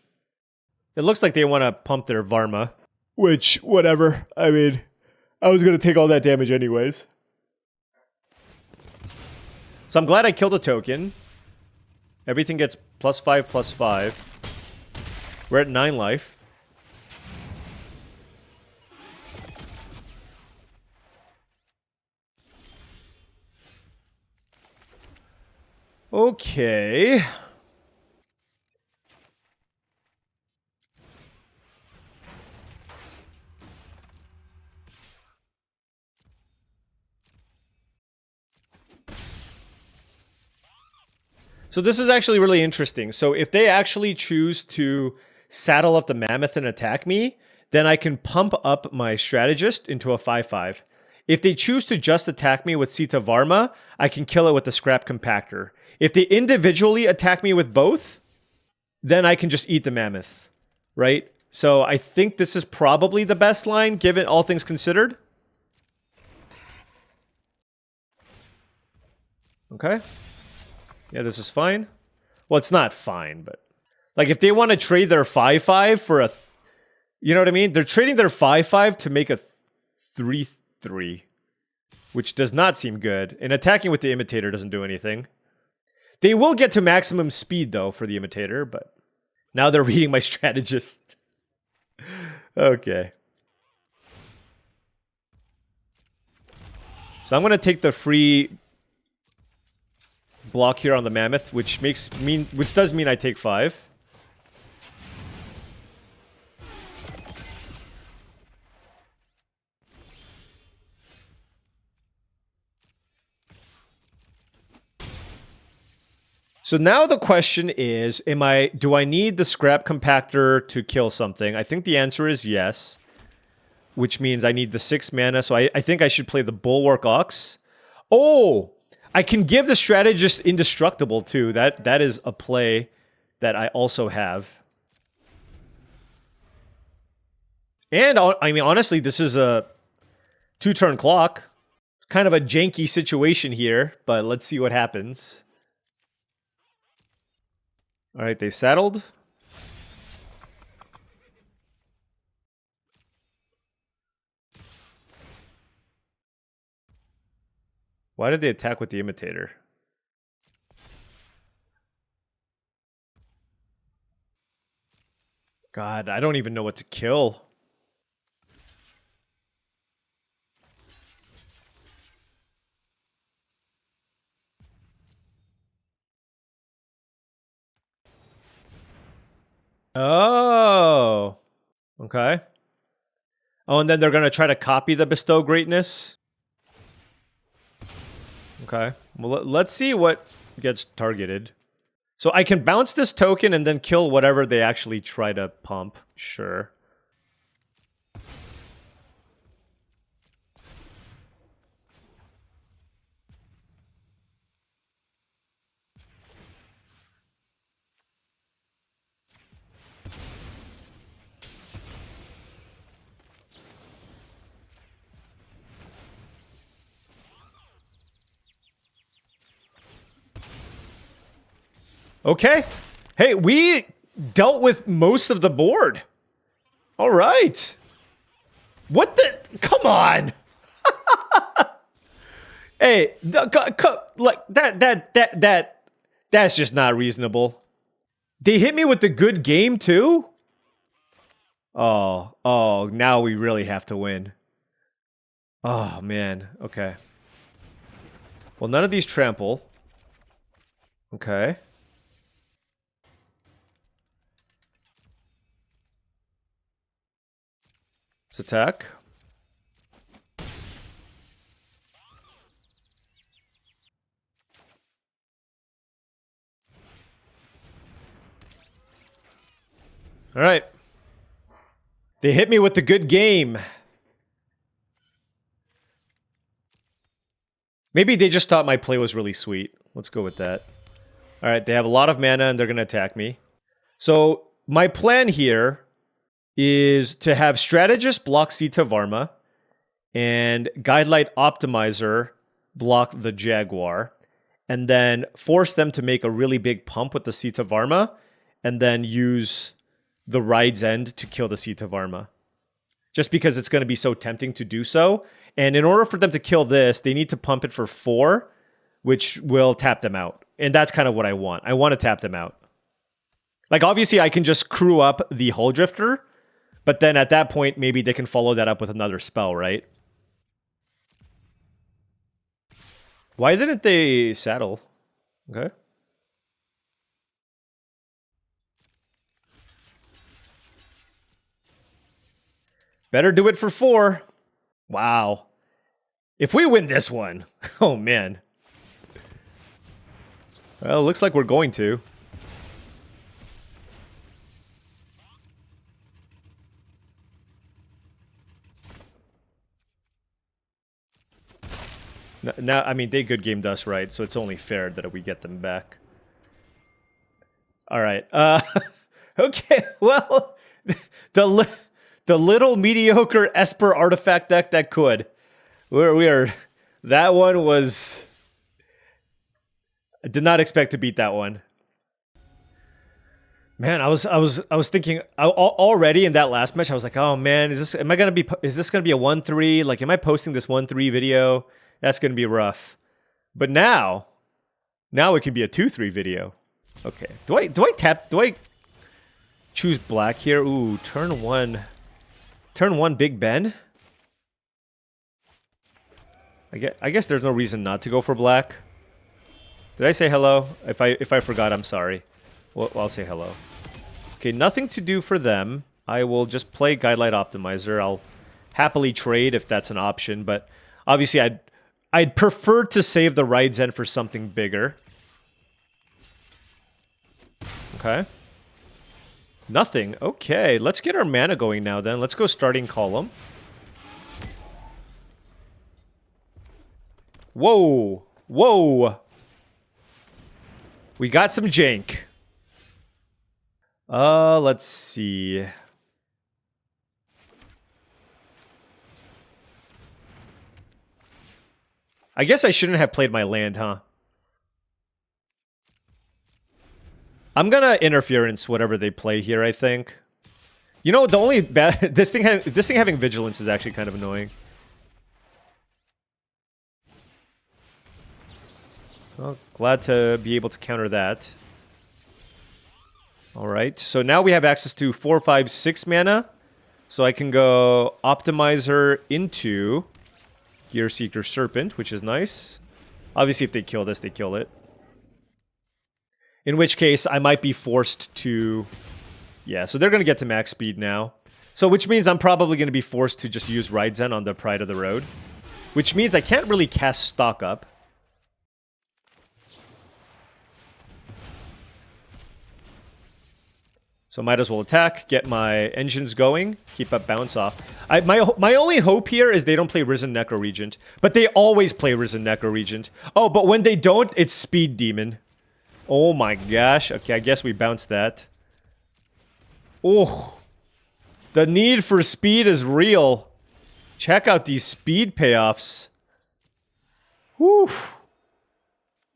It looks like they want to pump their Varma. Which, whatever. I mean, I was going to take all that damage anyways. So I'm glad I killed a token. Everything gets +5/+5. We're at 9 life. Okay. So this is actually really interesting. So if they actually choose to saddle up the Mammoth and attack me, then I can pump up my Strategist into a 5/5. If they choose to just attack me with Sita Varma, I can kill it with the Scrap Compactor. If they individually attack me with both, then I can just eat the Mammoth, right? So I think this is probably the best line, given all things considered. Okay. Yeah, this is fine. Well, it's not fine, but... Like, if they want to trade their 5/5 for a... You know what I mean? They're trading their 5/5 to make a 3/3. Which does not seem good. And attacking with the Imitator doesn't do anything. They will get to maximum speed, though, for the Imitator, but... Now they're reading my Strategist. Okay. So I'm going to take the free... block here on the Mammoth, which does mean I take 5. So now the question is, do I need the Scrap Compactor to kill something? I think the answer is yes, which means I need the 6 mana, so I think I should play the Bulwark Ox. Oh! I can give the Strategist Indestructible, too. That is a play that I also have. And, I mean, honestly, this is a 2-turn clock. Kind of a janky situation here, but let's see what happens. Alright, they settled. Why did they attack with the Imitator? God, I don't even know what to kill. Oh. Okay. Oh, and then they're going to try to copy the Bestow Greatness. Okay. Well, let's see what gets targeted. So I can bounce this token and then kill whatever they actually try to pump. Sure. Okay. Hey, we dealt with most of the board. All right. What the? Come on. Hey, like that's just not reasonable. They hit me with the good game too? Oh, now we really have to win. Oh, man. Okay. Well, none of these trample. Okay. Let's attack. All right. They hit me with the good game. Maybe they just thought my play was really sweet. Let's go with that. All right, they have a lot of mana and they're going to attack me. So my plan here is to have Strategist block Sita Varma and Guidelight Optimizer block the Jaguar, and then force them to make a really big pump with the Sita Varma, and then use the Ride's End to kill the Sita Varma. Just because it's going to be so tempting to do so. And in order for them to kill this, they need to pump it for 4, which will tap them out. And that's kind of what I want. I want to tap them out. Like, obviously, I can just crew up the Hull Drifter, but then at that point, maybe they can follow that up with another spell, right? Why didn't they saddle? Okay. Better do it for 4. Wow. If we win this one, oh man. Well, it looks like we're going to. Now, I mean, they good gamed us, right? So it's only fair that we get them back. All right. Okay. Well, the little mediocre Esper artifact deck that could. We are. That one was. I did not expect to beat that one. Man, I was thinking already in that last match. I was like, oh man, is this gonna be a 1-3? Like, am I posting this 1-3 video? That's gonna be rough. But now it could be a 2-3 video. Okay. Do I choose black here? Ooh, turn one Big Ben. I guess there's no reason not to go for black. Did I say hello? If I forgot, I'm sorry. Well, I'll say hello. Okay, nothing to do for them. I will just play Guidelight Optimizer. I'll happily trade if that's an option, but obviously I'd prefer to save the Ride's End for something bigger. Okay. Nothing. Okay, let's get our mana going now then. Let's go starting column. Whoa. Whoa. We got some jank. Let's see. I guess I shouldn't have played my land, huh? I'm gonna interference whatever they play here, I think. You know, the only bad this thing having vigilance is actually kind of annoying. Well, glad to be able to counter that. Alright, so now we have access to 4, 5, 6 mana. So I can go Optimizer into Gearseeker Serpent, which is nice. Obviously, if they kill this, they kill it. In which case, I might be forced to... Yeah, so they're going to get to max speed now. So which means I'm probably going to be forced to just use Ride's End on the Pride of the Road. Which means I can't really cast Stock Up. So might as well attack, get my engines going, keep up bounce off. My only hope here is they don't play Risen Necro Regent. But they always play Risen Necro Regent. Oh, but when they don't, it's Speed Demon. Oh my gosh. Okay, I guess we bounced that. Oh. The need for speed is real. Check out these speed payoffs. Whew.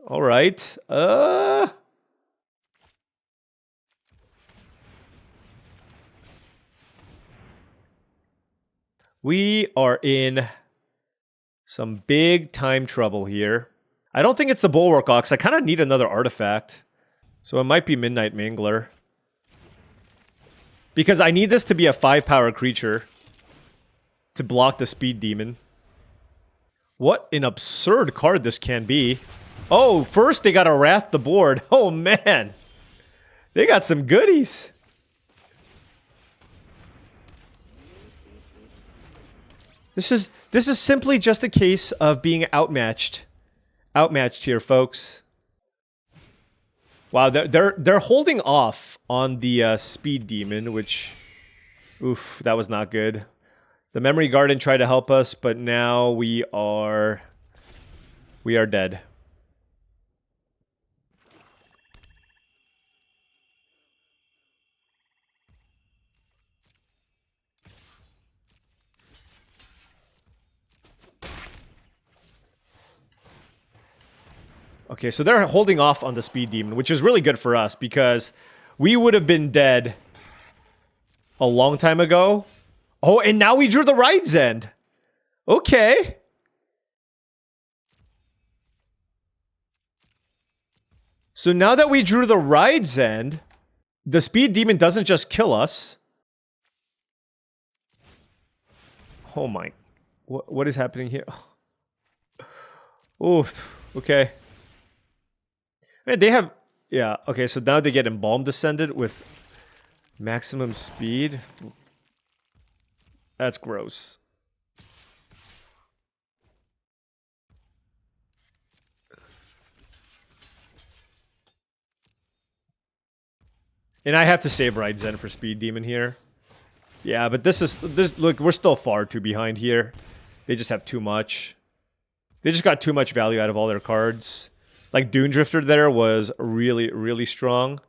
Alright. We are in some big time trouble here. I don't think it's the Bulwark Ox. I kind of need another artifact. So it might be Midnight Mangler. Because I need this to be a 5-power creature to block the Speed Demon. What an absurd card this can be. Oh, first they got to Wrath the board. Oh, man. They got some goodies. This is simply just a case of being outmatched. Outmatched here, folks. Wow, they're holding off on the Speed Demon, which, oof, that was not good. The Memory Garden tried to help us, but now we are dead. Okay, so they're holding off on the Speed Demon, which is really good for us because we would have been dead a long time ago. Oh, and now we drew the Ride's End. Okay. So now that we drew the Ride's End, the Speed Demon doesn't just kill us. Oh my. What is happening here? Oh, okay. Man, they have... Yeah, okay, so now they get Embalm Descended with maximum speed. That's gross. And I have to save Ride Zen for Speed Demon here. Yeah, but look, we're still far too behind here. They just have too much. They just got too much value out of all their cards. Like Dune Drifter there was really, really strong.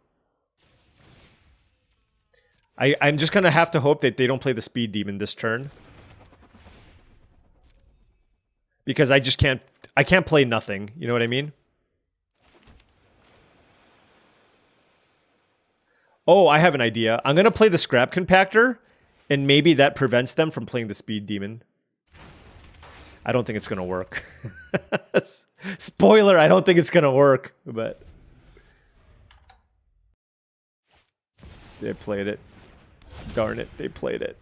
I'm just gonna have to hope that they don't play the Speed Demon this turn. Because I can't play nothing, you know what I mean? Oh, I have an idea. I'm gonna play the Scrap Compactor, and maybe that prevents them from playing the Speed Demon. I don't think it's gonna work. Spoiler, I don't think it's gonna work, but... They played it. Darn it, they played it.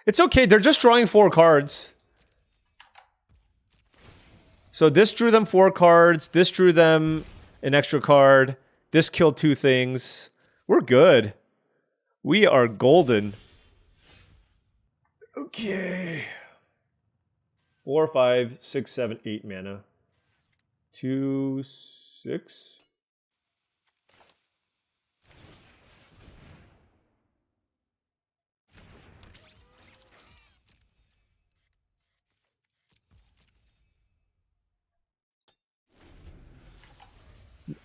It's okay, they're just drawing 4 cards. So this drew them 4 cards, this drew them an extra card, this killed 2 things. We're good. We are golden. Okay. 4, 5, 6, 7, 8 mana. 2, 6.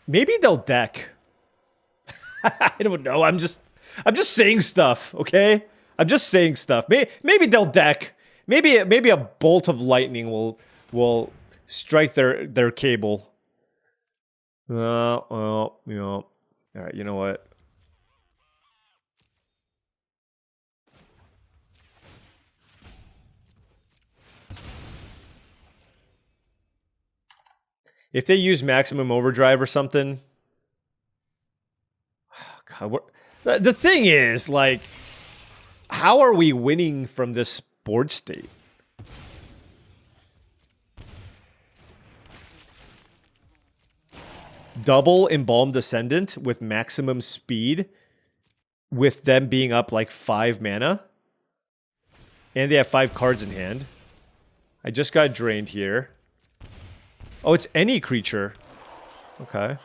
Maybe they'll deck. I don't know. I'm just saying stuff, okay? I'm just saying stuff. Maybe they'll deck. Maybe a bolt of lightning will strike their cable. Well, you know. All right, you know what? If they use Maximum Overdrive or something... Oh, God, the thing is, like... How are we winning from this board state? Double Embalmed Descendant with maximum speed with them being up like 5 mana. And they have 5 cards in hand. I just got drained here. Oh, it's any creature. Okay.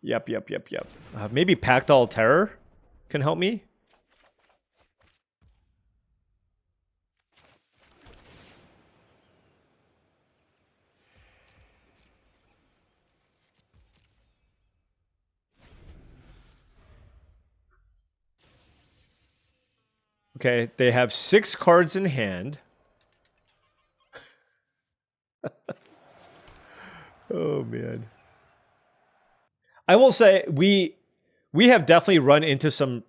Yeah. Yep. Maybe Pactol Terror can help me? Okay, they have 6 cards in hand. Oh man. I will say we have definitely run into some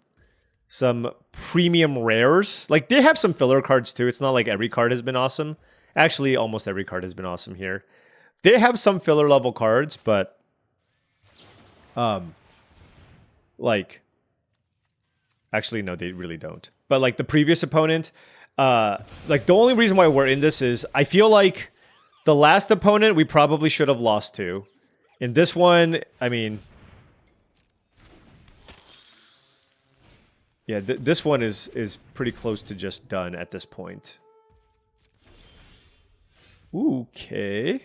premium rares. Like they have some filler cards too. It's not like every card has been awesome. Actually, almost every card has been awesome here. They have some filler level cards, but like actually no, they really don't. But like the previous opponent, like the only reason why we're in this is I feel like the last opponent we probably should have lost to. In this one, I mean, yeah, this one is pretty close to just done at this point. Okay.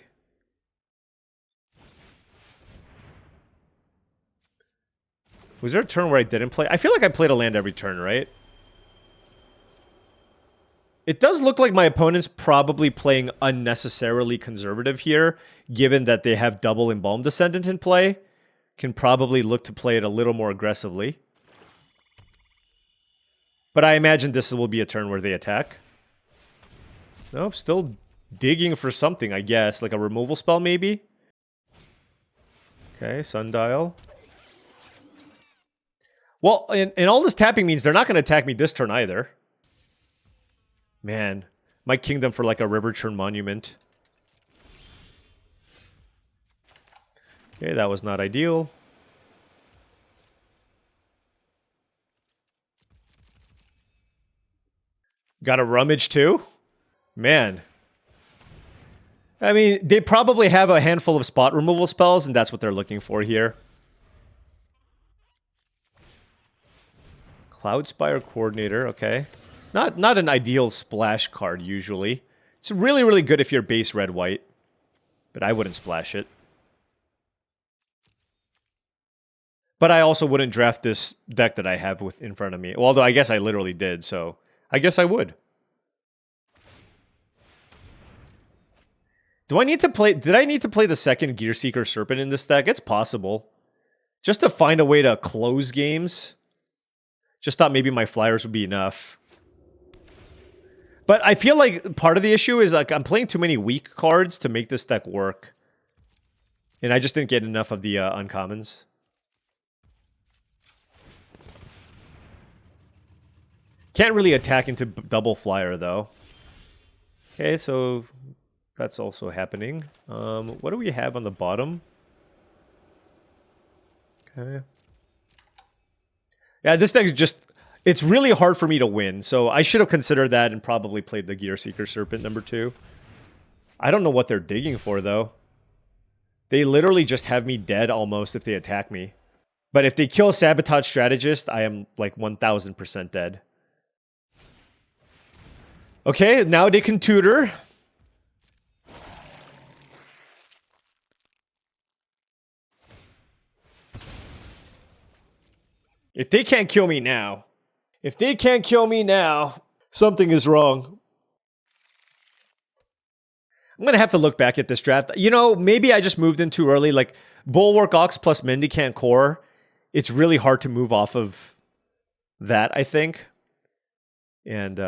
Was there a turn where I didn't play? I feel like I played a land every turn, right? It does look like my opponent's probably playing unnecessarily conservative here, given that they have double Embalmed Descendant in play. Can probably look to play it a little more aggressively. But I imagine this will be a turn where they attack. Nope, still digging for something, I guess. Like a removal spell, maybe? Okay, Sundial. Well, and all this tapping means they're not going to attack me this turn either. Man, might king them for like a River Churn Monument. Okay, that was not ideal. Got a Rummage too? Man. I mean, they probably have a handful of spot removal spells, and that's what they're looking for here. Cloudspire Coordinator, okay. Not an ideal splash card, usually. It's really, really good if you're base red-white. But I wouldn't splash it. But I also wouldn't draft this deck that I have in front of me. Well, although I guess I literally did, so I guess I would. Did I need to play the second Gearseeker Serpent in this deck? It's possible. Just to find a way to close games. Just thought maybe my flyers would be enough. But I feel like part of the issue is like I'm playing too many weak cards to make this deck work. And I just didn't get enough of the uncommons. Can't really attack into double flyer though. Okay, so that's also happening. What do we have on the bottom? Okay. Yeah, this deck's just... It's really hard for me to win, so I should have considered that and probably played the Gearseeker Serpent number 2. I don't know what they're digging for, though. They literally just have me dead almost if they attack me. But if they kill Sabotage Strategist, I am like 1000% dead. Okay, now they can tutor. If they can't kill me now... If they can't kill me now, something is wrong. I'm going to have to look back at this draft. You know, maybe I just moved in too early. Like, Bulwark Ox plus Mendicant Core, it's really hard to move off of that, I think. And,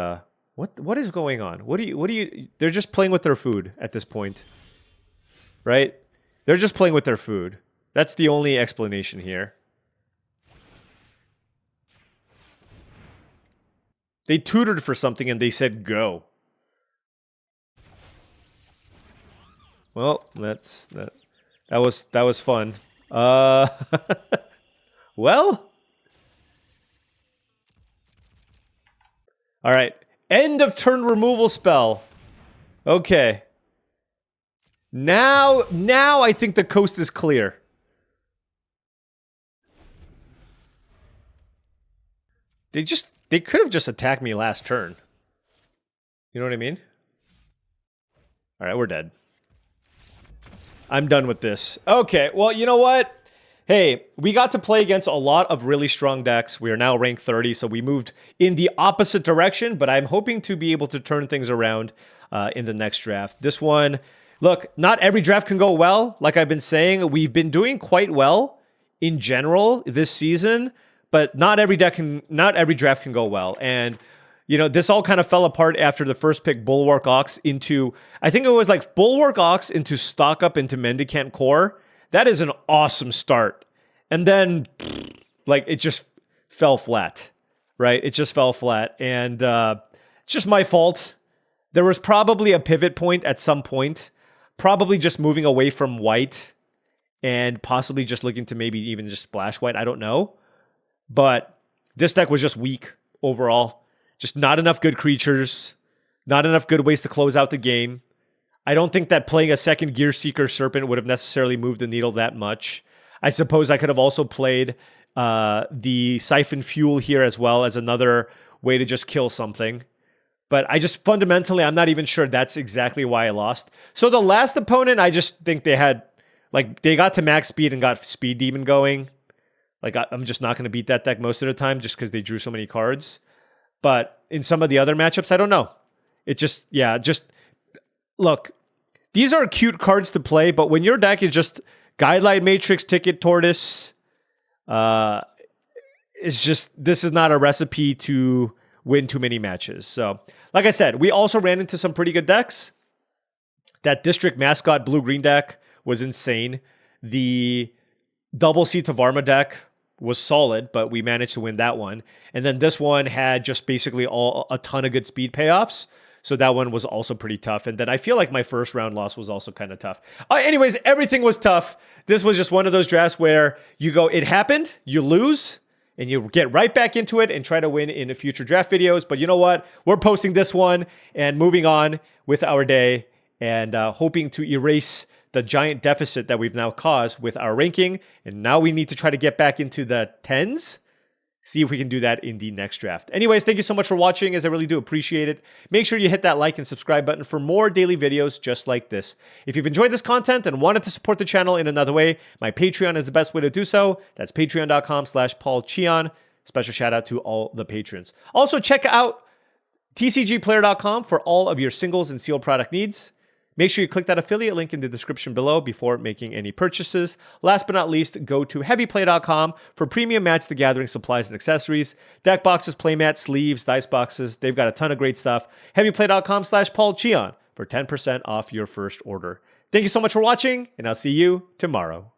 what is going on? What do you... They're just playing with their food at this point. Right? They're just playing with their food. That's the only explanation here. They tutored for something and they said go. Well, that was fun. Well. All right. End of turn removal spell. Okay. Now I think the coast is clear. They could have just attacked me last turn. You know what I mean? Alright, we're dead. I'm done with this. Okay, well, you know what? Hey, we got to play against a lot of really strong decks. We are now ranked 30, so we moved in the opposite direction, but I'm hoping to be able to turn things around in the next draft. This one, look, not every draft can go well. Like I've been saying, we've been doing quite well in general this season. But not every draft can go well. And this all kind of fell apart after the first pick, Bulwark Ox, into, I think it was like Bulwark Ox into stock up into Mendicant Core. That is an awesome start. And then, like, it just fell flat, right? It just fell flat. And it's just my fault. There was probably a pivot point at some point, probably just moving away from white and possibly just looking to maybe even just splash white. I don't know. But this deck was just weak overall. Just not enough good creatures, not enough good ways to close out the game. I don't think that playing a second Gear Seeker Serpent would have necessarily moved the needle that much. I suppose I could have also played the Siphon Fuel here as well as another way to just kill something. But I just fundamentally, I'm not even sure that's exactly why I lost. So the last opponent, I just think they had, like, they got to max speed and got Speed Demon going. Like, I'm just not going to beat that deck most of the time just because they drew so many cards. But in some of the other matchups, I don't know. It just, look, these are cute cards to play, but when your deck is just Guideline Matrix, Ticket Tortoise, it's just, this is not a recipe to win too many matches. So, like I said, we also ran into some pretty good decks. That District Mascot Blue-Green deck was insane. The Double C Tavarma deck was solid, but we managed to win that one. And then this one had just basically a ton of good speed payoffs. So that one was also pretty tough. And then I feel like my first round loss was also kind of tough. Anyways, everything was tough. This was just one of those drafts where you go, it happened, you lose, and you get right back into it and try to win in future draft videos. But you know what? We're posting this one and moving on with our day and hoping to erase the giant deficit that we've now caused with our ranking. And now we need to try to get back into the 10s. See if we can do that in the next draft. Anyways, thank you so much for watching, as I really do appreciate it. Make sure you hit that like and subscribe button for more daily videos just like this. If you've enjoyed this content and wanted to support the channel in another way, my Patreon is the best way to do so. That's patreon.com/paulcheon. Special shout out to all the patrons. Also, check out TCGplayer.com for all of your singles and sealed product needs. Make sure you click that affiliate link in the description below before making any purchases. Last but not least, go to heavyplay.com for premium Magic the Gathering supplies and accessories, deck boxes, playmats, sleeves, dice boxes. They've got a ton of great stuff. Heavyplay.com/paulcheon for 10% off your first order. Thank you so much for watching, and I'll see you tomorrow.